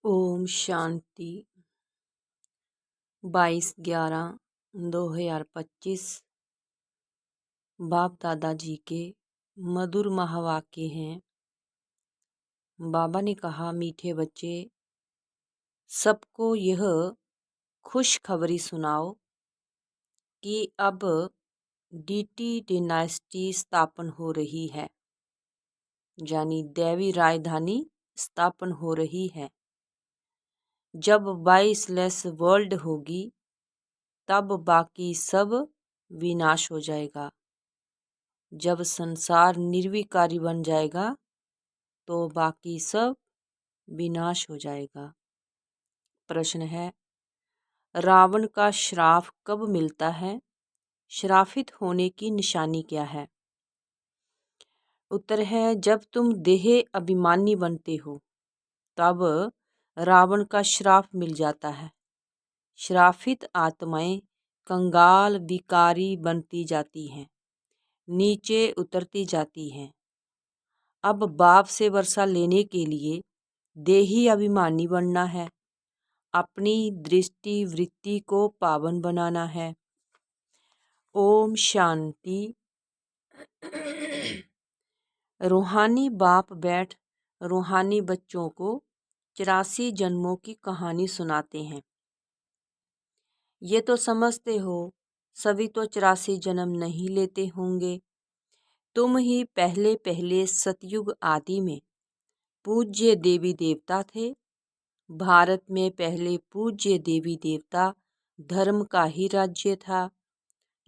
ओम शांति। 22/11/2025 बाप दादाजी के मधुर महावाक्य हैं। बाबा ने कहा, मीठे बच्चे, सबको यह खुशखबरी सुनाओ कि अब डीटी डिनास्टी स्थापन हो रही है, यानी दैवी राजधानी स्थापन हो रही है। जब 22 वर्ल्ड होगी तब बाकी सब विनाश हो जाएगा। जब संसार निर्विकारी बन जाएगा तो बाकी सब विनाश हो जाएगा। प्रश्न है, रावण का श्राप कब मिलता है? श्रापित होने की निशानी क्या है? उत्तर है, जब तुम देह अभिमानी बनते हो तब रावण का श्राप मिल जाता है। श्रापित आत्माएं कंगाल विकारी बनती जाती हैं, नीचे उतरती जाती हैं। अब बाप से वर्षा लेने के लिए देही अभिमानी बनना है, अपनी दृष्टि वृत्ति को पावन बनाना है। ओम शांति। रूहानी बाप बैठ रूहानी बच्चों को 84 जन्मों की कहानी सुनाते हैं। ये तो समझते हो सभी तो 84 जन्म नहीं लेते होंगे। तुम ही पहले पहले सतयुग आदि में पूज्य देवी देवता थे। भारत में पहले पूज्य देवी देवता धर्म का ही राज्य था।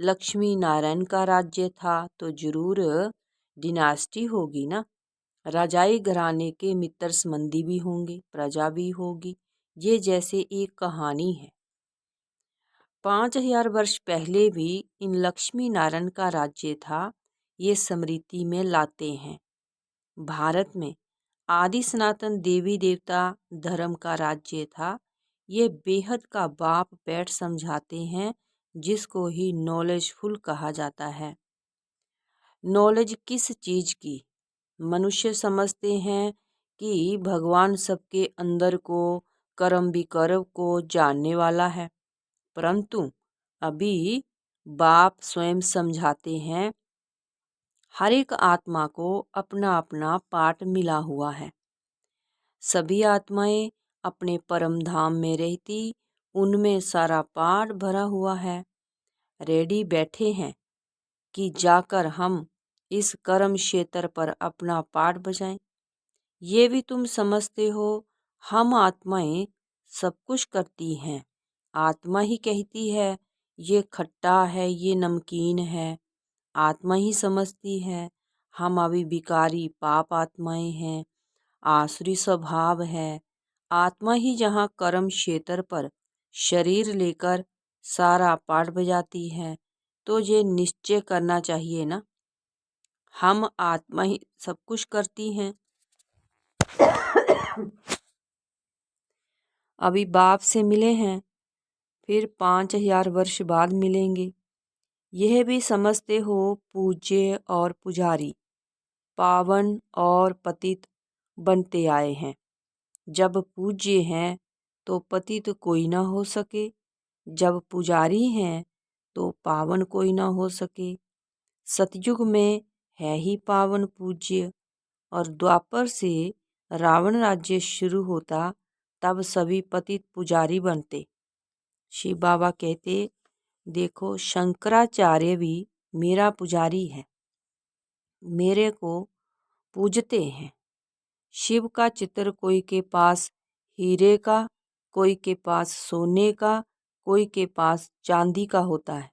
लक्ष्मी नारायण का राज्य था तो जरूर डिनास्टी होगी ना। राजाई घराने के मित्र संबंधी भी होंगे, प्रजा भी होगी। ये जैसे एक कहानी है। 5000 वर्ष पहले भी इन लक्ष्मी नारायण का राज्य था, ये स्मृति में लाते हैं। भारत में आदि सनातन देवी देवता धर्म का राज्य था। ये बेहद का बाप बैठ समझाते हैं, जिसको ही नॉलेजफुल कहा जाता है। नॉलेज किस चीज की? मनुष्य समझते हैं कि भगवान सबके अंदर को, कर्म विकर्म को जानने वाला है, परंतु अभी बाप स्वयं समझाते हैं, हर एक आत्मा को अपना अपना पाठ मिला हुआ है। सभी आत्माएं अपने परम धाम में रहती, उनमें सारा पाठ भरा हुआ है। रेडी बैठे हैं कि जाकर हम इस कर्म क्षेत्र पर अपना पाठ बजाएं। ये भी तुम समझते हो, हम आत्माएं सब कुछ करती हैं। आत्मा ही कहती है ये खट्टा है, ये नमकीन है। आत्मा ही समझती है हम अभी विकारी पाप आत्माएं हैं, आसुरी स्वभाव है। आत्मा ही जहाँ कर्म क्षेत्र पर शरीर लेकर सारा पाठ बजाती है, तो ये निश्चय करना चाहिए ना, हम आत्मा ही सब कुछ करती हैं। अभी बाप से मिले हैं, फिर 5000 वर्ष बाद मिलेंगे। यह भी समझते हो पूज्य और पुजारी पावन और पतित बनते आए हैं। जब पूज्य हैं तो पतित कोई ना हो सके, जब पुजारी हैं तो पावन कोई ना हो सके। सतयुग में है ही पावन पूज्य, और द्वापर से रावण राज्य शुरू होता तब सभी पतित पुजारी बनते। शिव बाबा कहते, देखो शंकराचार्य भी मेरा पुजारी है, मेरे को पूजते हैं। शिव का चित्र कोई के पास हीरे का, कोई के पास सोने का, कोई के पास चांदी का होता है।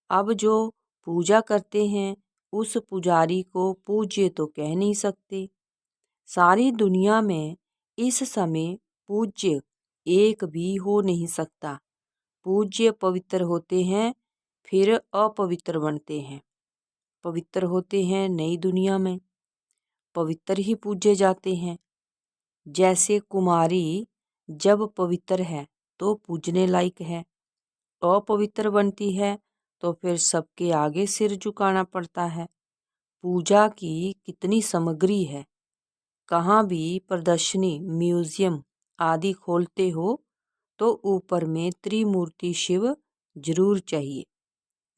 अब जो पूजा करते हैं उस पुजारी को पूज्य तो कह नहीं सकते। सारी दुनिया में इस समय पूज्य एक भी हो नहीं सकता। पूज्य पवित्र होते हैं, फिर अपवित्र बनते हैं। पवित्र होते हैं नई दुनिया में, पवित्र ही पूजे जाते हैं। जैसे कुमारी जब पवित्र है तो पूजने लायक है, अपवित्र बनती है तो फिर सबके आगे सिर झुकाना पड़ता है। पूजा की कितनी सामग्री है, कहाँ भी प्रदर्शनी, म्यूजियम आदि खोलते हो तो ऊपर में त्रिमूर्ति शिव जरूर चाहिए।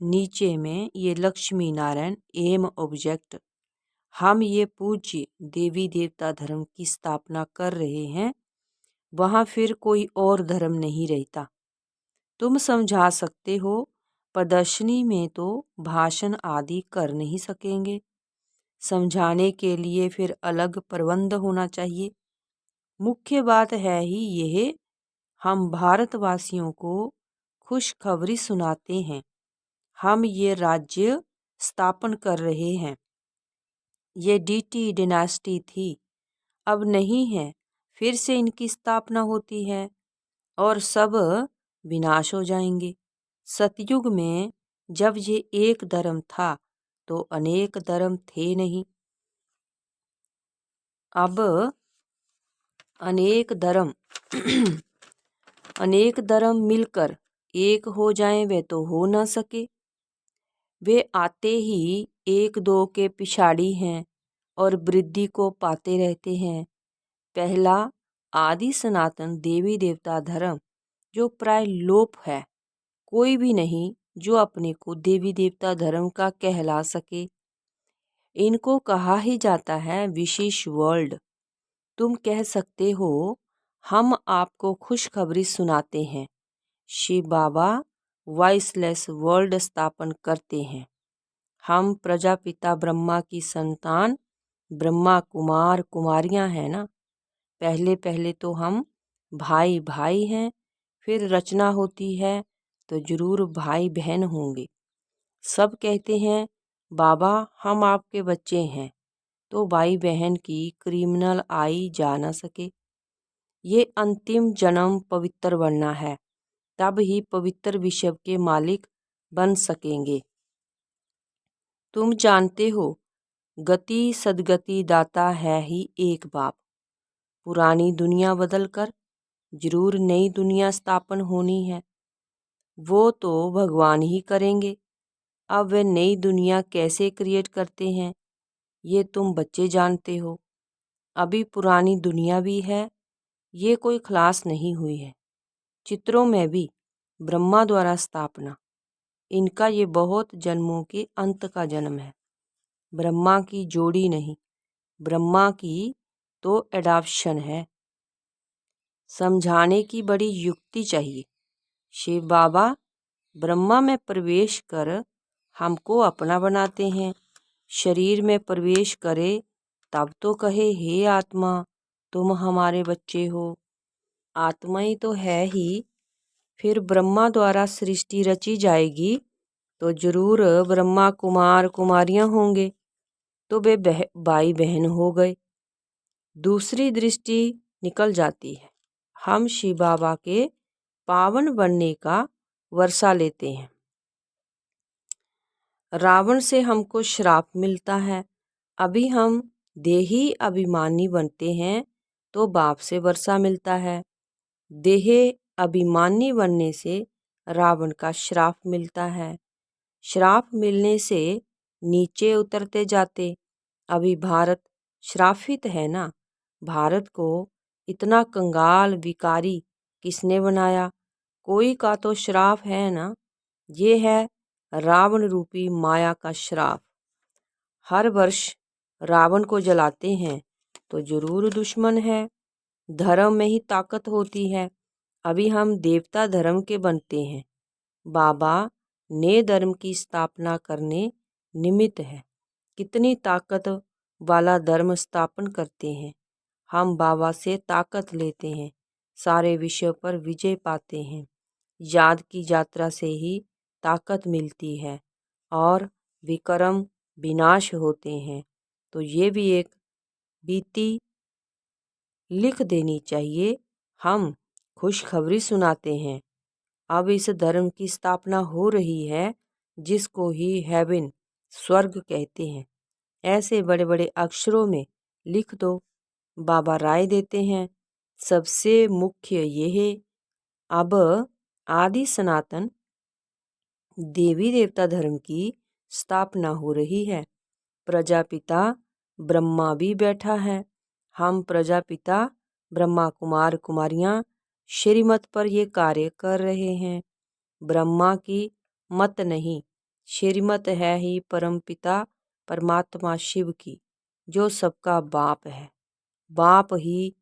नीचे में ये लक्ष्मी नारायण एम ऑब्जेक्ट। हम ये पूज्य देवी देवता धर्म की स्थापना कर रहे हैं, वहाँ फिर कोई और धर्म नहीं रहता। तुम समझा सकते हो, प्रदर्शनी में तो भाषण आदि कर नहीं सकेंगे। समझाने के लिए फिर अलग प्रबंध होना चाहिए। मुख्य बात है ही यह, हम भारतवासियों को खुशखबरी सुनाते हैं। हम ये राज्य स्थापन कर रहे हैं। ये डीटी डिनास्टी थी, अब नहीं है। फिर से इनकी स्थापना होती है और सब विनाश हो जाएंगे। सतयुग में जब ये एक धर्म था तो अनेक धर्म थे नहीं। अब अनेक धर्म अनेक धर्म मिलकर एक हो जाएं, वे तो हो ना सके। वे आते ही एक दो के पिछाड़ी हैं और वृद्धि को पाते रहते हैं। पहला आदि सनातन देवी देवता धर्म जो प्राय लोप है, कोई भी नहीं जो अपने को देवी देवता धर्म का कहला सके। इनको कहा ही जाता है विशेष वर्ल्ड। तुम कह सकते हो हम आपको खुशखबरी सुनाते हैं। शिव बाबा वॉइसलेस वर्ल्ड स्थापन करते हैं। हम प्रजापिता ब्रह्मा की संतान ब्रह्मा कुमार कुमारियां हैं ना। पहले पहले तो हम भाई भाई हैं, फिर रचना होती है तो जरूर भाई बहन होंगे। सब कहते हैं बाबा हम आपके बच्चे हैं, तो भाई बहन की क्रिमिनल आई जा न सके। ये अंतिम जन्म पवित्र बनना है, तब ही पवित्र विश्व के मालिक बन सकेंगे। तुम जानते हो गति सदगति दाता है ही एक बाप। पुरानी दुनिया बदलकर जरूर नई दुनिया स्थापन होनी है, वो तो भगवान ही करेंगे। अब वे नई दुनिया कैसे क्रिएट करते हैं ये तुम बच्चे जानते हो। अभी पुरानी दुनिया भी है, ये कोई खलास नहीं हुई है। चित्रों में भी ब्रह्मा द्वारा स्थापना, इनका ये बहुत जन्मों के अंत का जन्म है। ब्रह्मा की जोड़ी नहीं, ब्रह्मा की तो एडॉप्शन है। समझाने की बड़ी युक्ति चाहिए। शिव बाबा ब्रह्मा में प्रवेश कर हमको अपना बनाते हैं। शरीर में प्रवेश करे तब तो कहे हे आत्मा तुम हमारे बच्चे हो। आत्मा ही तो है ही। फिर ब्रह्मा द्वारा सृष्टि रची जाएगी तो जरूर ब्रह्मा कुमार कुमारियां होंगे, तो वे भाई बहन हो गए। दूसरी दृष्टि निकल जाती है। हम शिव बाबा के पावन बनने का वर्षा लेते हैं। रावण से हमको श्राप मिलता है। अभी हम देही अभिमानी बनते हैं तो बाप से वर्षा मिलता है। देह अभिमानी बनने से रावण का श्राप मिलता है। श्राप मिलने से नीचे उतरते जाते। अभी भारत श्रापित है ना। भारत को इतना कंगाल विकारी किसने बनाया? कोई का तो श्राप है ना। ये है रावण रूपी माया का श्राप। हर वर्ष रावण को जलाते हैं तो जरूर दुश्मन है। धर्म में ही ताकत होती है। अभी हम देवता धर्म के बनते हैं। बाबा नए धर्म की स्थापना करने निमित्त है। कितनी ताकत वाला धर्म स्थापन करते हैं। हम बाबा से ताकत लेते हैं, सारे विषयों पर विजय पाते हैं। याद की यात्रा से ही ताकत मिलती है और विक्रम विनाश होते हैं। तो ये भी एक बीती लिख देनी चाहिए। हम खुशखबरी सुनाते हैं। अब इस धर्म की स्थापना हो रही है जिसको ही हेवन स्वर्ग कहते हैं। ऐसे बड़े बड़े अक्षरों में लिख दो। बाबा राय देते हैं सबसे मुख्य यह है, अब आदि सनातन देवी देवता धर्म की स्थापना हो रही है। प्रजापिता ब्रह्मा भी बैठा है। हम प्रजापिता ब्रह्मा कुमार कुमारियाँ श्रीमत पर ये कार्य कर रहे हैं। ब्रह्मा की मत नहीं, श्रीमत है ही परमपिता परमात्मा शिव की, जो सबका बाप है। बाप ही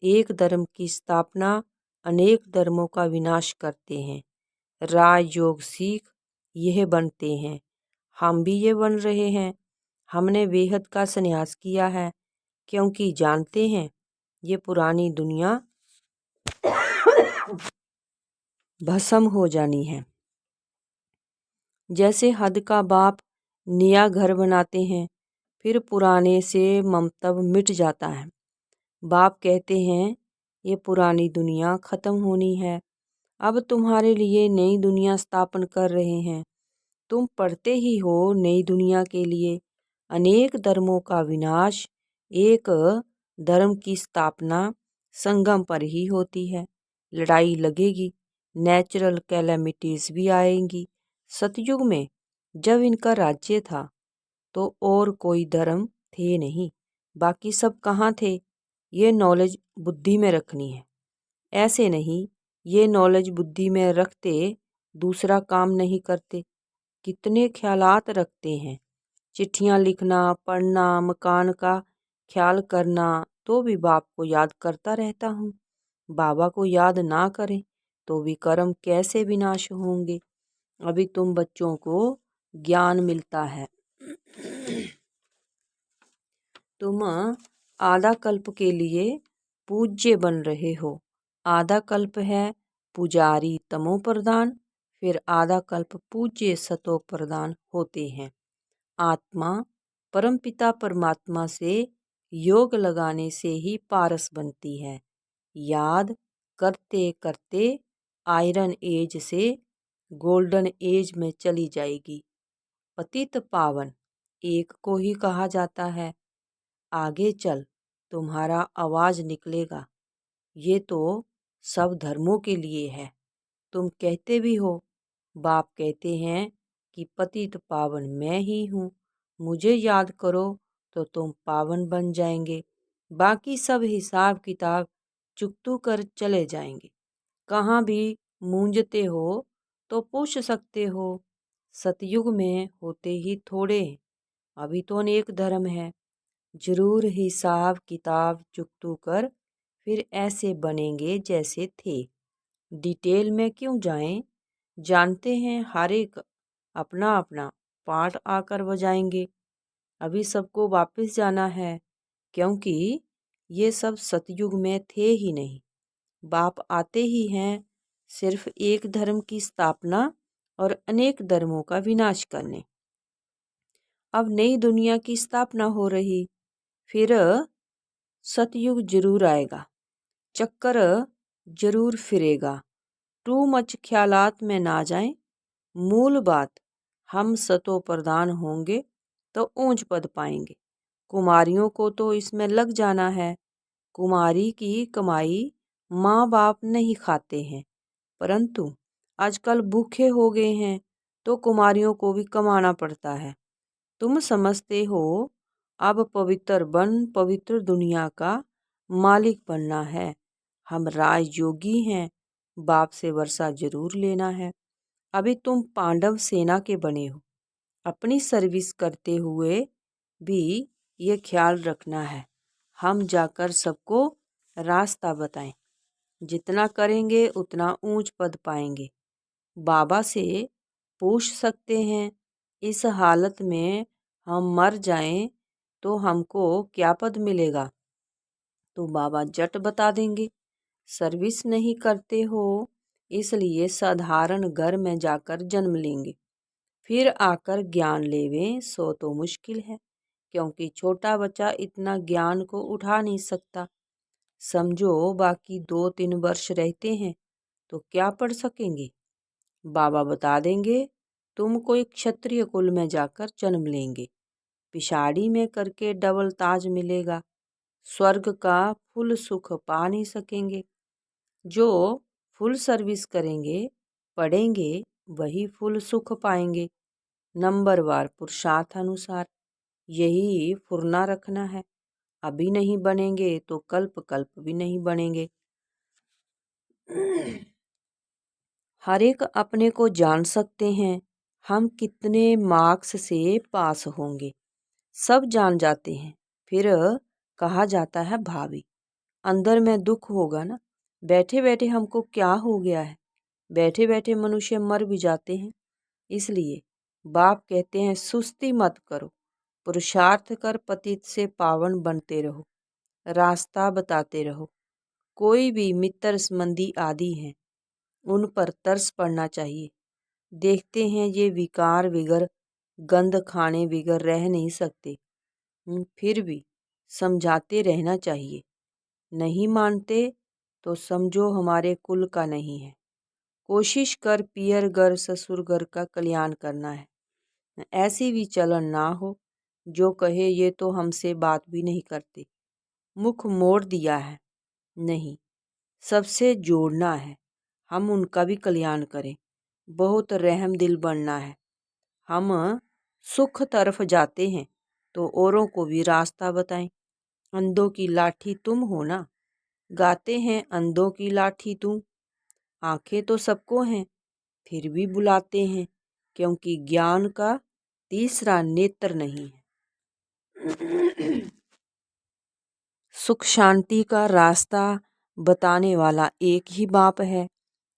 एक धर्म की स्थापना, अनेक धर्मों का विनाश करते हैं। राजयोग सीख यह बनते हैं। हम भी ये बन रहे हैं। हमने बेहद का संन्यास किया है, क्योंकि जानते हैं ये पुरानी दुनिया भस्म हो जानी है। जैसे हद का बाप नया घर बनाते हैं, फिर पुराने से ममतब मिट जाता है। बाप कहते हैं ये पुरानी दुनिया खत्म होनी है, अब तुम्हारे लिए नई दुनिया स्थापन कर रहे हैं। तुम पढ़ते ही हो नई दुनिया के लिए अनेक धर्मों का विनाश, एक धर्म की स्थापना संगम पर ही होती है। लड़ाई लगेगी, नेचुरल कैलेमिटीज भी आएंगी। सतयुग में जब इनका राज्य था तो और कोई धर्म थे नहीं, बाकी सब कहाँ थे? ये नॉलेज बुद्धि में रखनी है। ऐसे नहीं, ये नॉलेज बुद्धि में रखते दूसरा काम नहीं करते। कितने ख्यालात रखते हैं, चिट्ठियाँ लिखना, पढ़ना, मकान का ख्याल करना, तो भी बाप को याद करता रहता हूँ। बाबा को याद ना करें तो भी कर्म कैसे विनाश होंगे। अभी तुम बच्चों को ज्ञान मिलता है। तुम आधा कल्प के लिए पूज्य बन रहे हो। आधा कल्प है पुजारी तमो प्रधान, फिर आधा कल्प पूज्य सतो प्रधान होते हैं। आत्मा परमपिता परमात्मा से योग लगाने से ही पारस बनती है। याद करते करते आयरन एज से गोल्डन एज में चली जाएगी। पतित पावन एक को ही कहा जाता है। आगे चल तुम्हारा आवाज निकलेगा। ये तो सब धर्मों के लिए है। तुम कहते भी हो, बाप कहते हैं कि पतित पावन मैं ही हूँ, मुझे याद करो तो तुम पावन बन जाएंगे। बाकी सब हिसाब किताब चुकतू कर चले जाएंगे। कहाँ भी मूंझते हो तो पूछ सकते हो। सतयुग में होते ही थोड़े, अभी तो अनेक धर्म है। जरूर हिसाब किताब चुकतू कर फिर ऐसे बनेंगे जैसे थे। डिटेल में क्यों जाएं, जानते हैं हर एक अपना अपना पार्ट आकर बजाएंगे। अभी सबको वापस जाना है, क्योंकि ये सब सतयुग में थे ही नहीं। बाप आते ही हैं सिर्फ एक धर्म की स्थापना और अनेक धर्मों का विनाश करने। अब नई दुनिया की स्थापना हो रही, फिर सतयुग जरूर आएगा, चक्कर जरूर फिरेगा। टू मच ख्यालात में ना जाएं। मूल बात, हम सतो प्रधान होंगे तो ऊंच पद पाएंगे। कुमारियों को तो इसमें लग जाना है। कुमारी की कमाई माँ बाप नहीं खाते हैं, परंतु आजकल भूखे हो गए हैं तो कुमारियों को भी कमाना पड़ता है। तुम समझते हो अब पवित्र बन पवित्र दुनिया का मालिक बनना है। हम राजयोगी हैं, बाप से वर्षा जरूर लेना है। अभी तुम पांडव सेना के बने हो, अपनी सर्विस करते हुए भी ये ख्याल रखना है हम जाकर सबको रास्ता बताएं। जितना करेंगे उतना ऊंच पद पाएंगे। बाबा से पूछ सकते हैं, इस हालत में हम मर जाएं तो हमको क्या पद मिलेगा? तो बाबा जट बता देंगे, सर्विस नहीं करते हो इसलिए साधारण घर में जाकर जन्म लेंगे, फिर आकर ज्ञान लेवें सो तो मुश्किल है, क्योंकि छोटा बच्चा इतना ज्ञान को उठा नहीं सकता। समझो बाकी 2-3 वर्ष रहते हैं तो क्या पढ़ सकेंगे? बाबा बता देंगे, तुम कोई क्षत्रिय कुल में जाकर जन्म लेंगे, पिशाड़ी में करके डबल ताज मिलेगा। स्वर्ग का फुल सुख पा नहीं सकेंगे। जो फुल सर्विस करेंगे पढ़ेंगे वही फुल सुख पाएंगे। नंबरवार पुरुषार्थ अनुसार यही फुरना रखना है। अभी नहीं बनेंगे तो कल्प कल्प भी नहीं बनेंगे। हर एक अपने को जान सकते हैं, हम कितने मार्क्स से पास होंगे सब जान जाते हैं। फिर कहा जाता है भावी, अंदर में दुख होगा ना। बैठे बैठे हमको क्या हो गया है, बैठे बैठे मनुष्य मर भी जाते हैं। इसलिए बाप कहते हैं सुस्ती मत करो, पुरुषार्थ कर पतित से पावन बनते रहो, रास्ता बताते रहो। कोई भी मित्र संबंधी आदि हैं, उन पर तरस पड़ना चाहिए। देखते हैं ये विकार विगर गंध खाने बिगर रह नहीं सकते, फिर भी समझाते रहना चाहिए। नहीं मानते तो समझो हमारे कुल का नहीं है। कोशिश कर पियर घर ससुर घर का कल्याण करना है। ऐसी भी चलन ना हो जो कहे ये तो हमसे बात भी नहीं करते, मुख मोड़ दिया है। नहीं, सबसे जोड़ना है, हम उनका भी कल्याण करें। बहुत रहम दिल बनना है। हम सुख तरफ जाते हैं तो औरों को भी रास्ता बताएं। अंधों की लाठी तुम हो ना, गाते हैं अंधों की लाठी तुम। आंखें तो सबको हैं, फिर भी बुलाते हैं, क्योंकि ज्ञान का तीसरा नेत्र नहीं है। सुख शांति का रास्ता बताने वाला एक ही बाप है।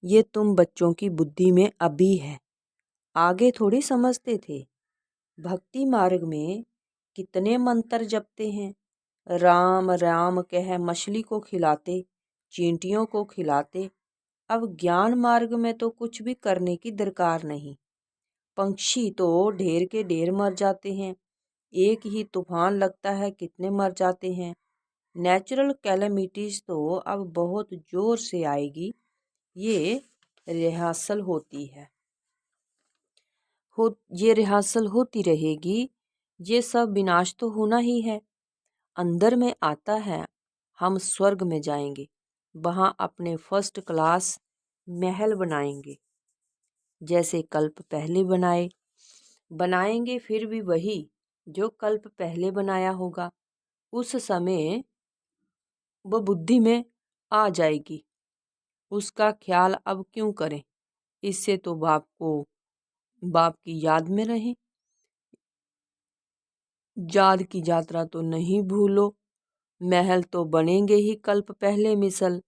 ये तुम बच्चों की बुद्धि में अभी है, आगे थोड़ी समझते थे। भक्ति मार्ग में कितने मंत्र जपते हैं, राम राम कह मछली को खिलाते, चींटियों को खिलाते। अब ज्ञान मार्ग में तो कुछ भी करने की दरकार नहीं। पंछी तो ढेर के ढेर मर जाते हैं, एक ही तूफान लगता है कितने मर जाते हैं। नेचुरल कैलेमिटीज तो अब बहुत जोर से आएगी, ये रिहर्सल होती है, ये रिहर्सल होती रहेगी। ये सब विनाश तो होना ही है। अंदर में आता है हम स्वर्ग में जाएंगे, वहाँ अपने फर्स्ट क्लास महल बनाएंगे, जैसे कल्प पहले बनाएंगे। फिर भी वही जो कल्प पहले बनाया होगा, उस समय वो बुद्धि में आ जाएगी। उसका ख्याल अब क्यों करें, इससे तो बाप की याद में रहें। याद की यात्रा तो नहीं भूलो। महल तो बनेंगे ही कल्प पहले मिसल,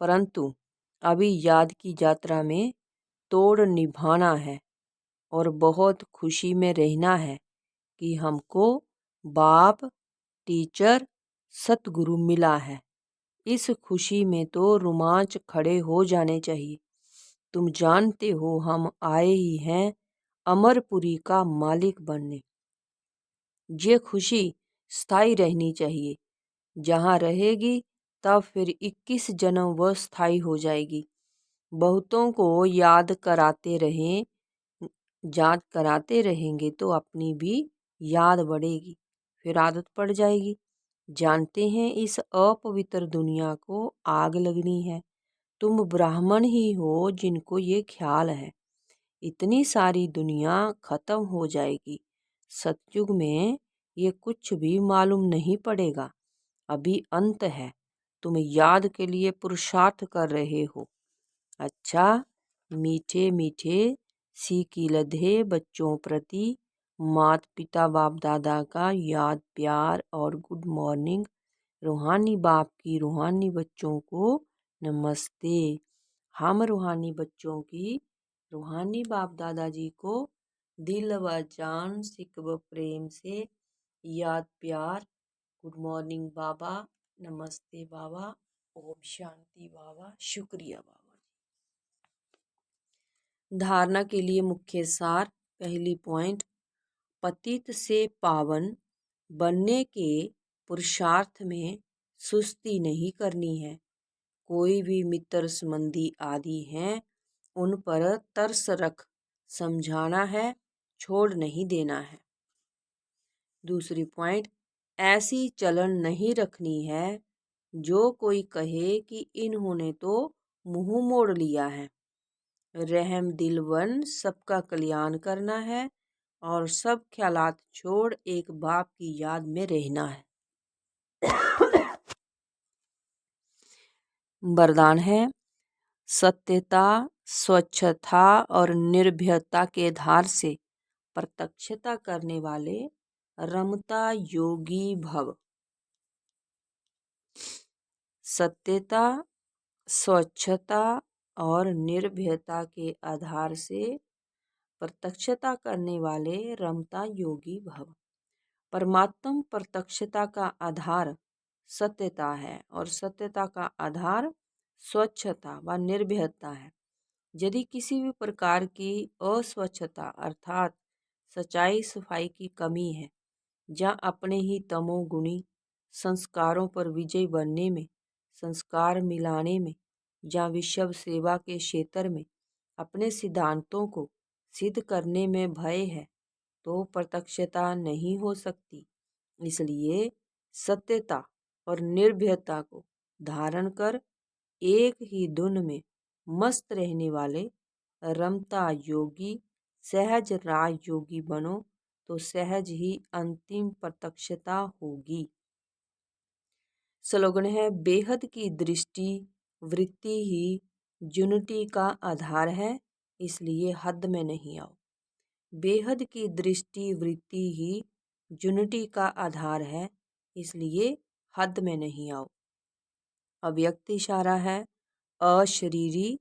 परंतु अभी याद की यात्रा में तोड़ निभाना है और बहुत खुशी में रहना है कि हमको बाप टीचर सतगुरु मिला है। इस खुशी में तो रोमांच खड़े हो जाने चाहिए। तुम जानते हो हम आए ही हैं अमरपुरी का मालिक बनने। ये खुशी स्थायी रहनी चाहिए, जहाँ रहेगी तब फिर 21 जन्म वह स्थायी हो जाएगी। बहुतों को याद कराते रहेंगे तो अपनी भी याद बढ़ेगी, फिर आदत पड़ जाएगी। जानते हैं इस अपवित्र दुनिया को आग लगनी है। तुम ब्राह्मण ही हो जिनको ये ख्याल है। इतनी सारी दुनिया खत्म हो जाएगी। सतयुग में ये कुछ भी मालूम नहीं पड़ेगा। अभी अंत है, तुम याद के लिए पुरुषार्थ कर रहे हो। अच्छा, मीठे मीठे सीखी लधे बच्चों प्रति माता पिता बाप दादा का याद प्यार और गुड मॉर्निंग। रूहानी बाप की रूहानी बच्चों को नमस्ते। हम रूहानी बच्चों की रूहानी बाप दादाजी को दिल व जान सिक व प्रेम से याद प्यार। गुड मॉर्निंग बाबा, नमस्ते बाबा, ओम शांति बाबा, शुक्रिया बाबा। धारणा के लिए मुख्य सार। पहली पॉइंट, पतित से पावन बनने के पुरुषार्थ में सुस्ती नहीं करनी है। कोई भी मित्र संबंधी आदि हैं, उन पर तरस रख समझाना है, छोड़ नहीं देना है। दूसरी पॉइंट, ऐसी चलन नहीं रखनी है जो कोई कहे कि इन्होंने तो मुंह मोड़ लिया है। रहम दिल बन सबका कल्याण करना है और सब ख्यालात छोड़ एक बाप की याद में रहना है। वरदान है सत्यता, स्वच्छता और निर्भयता के आधार से प्रत्यक्षता करने वाले रमता योगी भव। सत्यता, स्वच्छता और निर्भयता के आधार से प्रत्यक्षता करने वाले रमता योगी भव। परमात्म प्रत्यक्षता का आधार सत्यता है और सत्यता का आधार स्वच्छता व निर्भयता है। यदि किसी भी प्रकार की अस्वच्छता अर्थात सच्चाई सफाई की कमी है या अपने ही तमोगुणी संस्कारों पर विजय बनने में, संस्कार मिलाने में या विश्व सेवा के क्षेत्र में अपने सिद्धांतों को सिद्ध करने में भय है तो प्रत्यक्षता नहीं हो सकती। इसलिए सत्यता और निर्भयता को धारण कर एक ही धुन में मस्त रहने वाले रमता योगी सहज राज योगी बनो तो सहज ही अंतिम प्रत्यक्षता होगी। स्लोगन है बेहद की दृष्टि वृत्ति ही यूनिटी का आधार है, इसलिए हद में नहीं आओ। बेहद की दृष्टि वृत्ति ही यूनिटी का आधार है, इसलिए हद में नहीं आओ। अव्यक्त इशारा है अशरीरी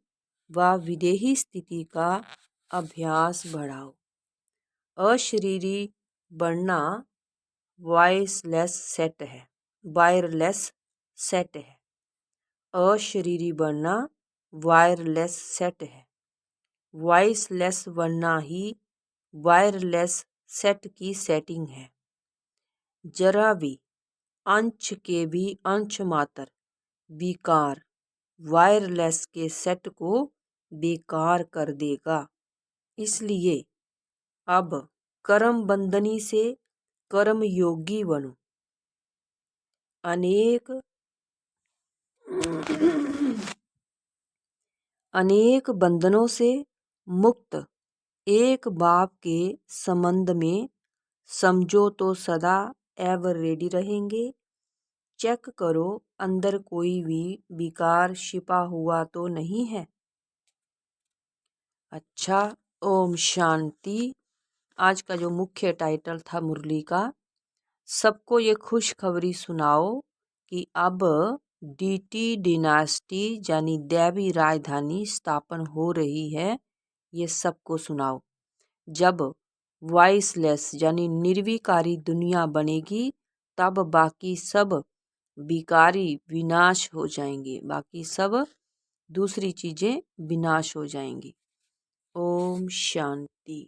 व विदेही स्थिति का अभ्यास बढ़ाओ। अशरीरी बनना वायरलेस सेट है, वायरलेस सेट है। अशरीरी बनना वायरलेस सेट है। वॉइसलेस बनना ही वायरलेस सेट की सेटिंग है। जरा भी अंश के भी अंश मात्र विकार वायरलेस के सेट को बेकार कर देगा। इसलिए अब कर्म बंधनी से कर्म योगी बनो। अनेक बंधनों से मुक्त एक बाप के संबंध में समझो तो सदा एवर रेडी रहेंगे। चेक करो अंदर कोई भी विकार छिपा हुआ तो नहीं है। अच्छा, ओम शांति। आज का जो मुख्य टाइटल था मुरली का, सबको ये खुशखबरी सुनाओ कि अब डीटी डिनास्टी यानी दैवी राजधानी स्थापन हो रही है। ये सबको सुनाओ। जब वॉइसलेस यानी निर्विकारी दुनिया बनेगी तब बाकी सब विकारी विनाश हो जाएंगे, बाकी सब दूसरी चीज़ें विनाश हो जाएंगी। ओम शांति।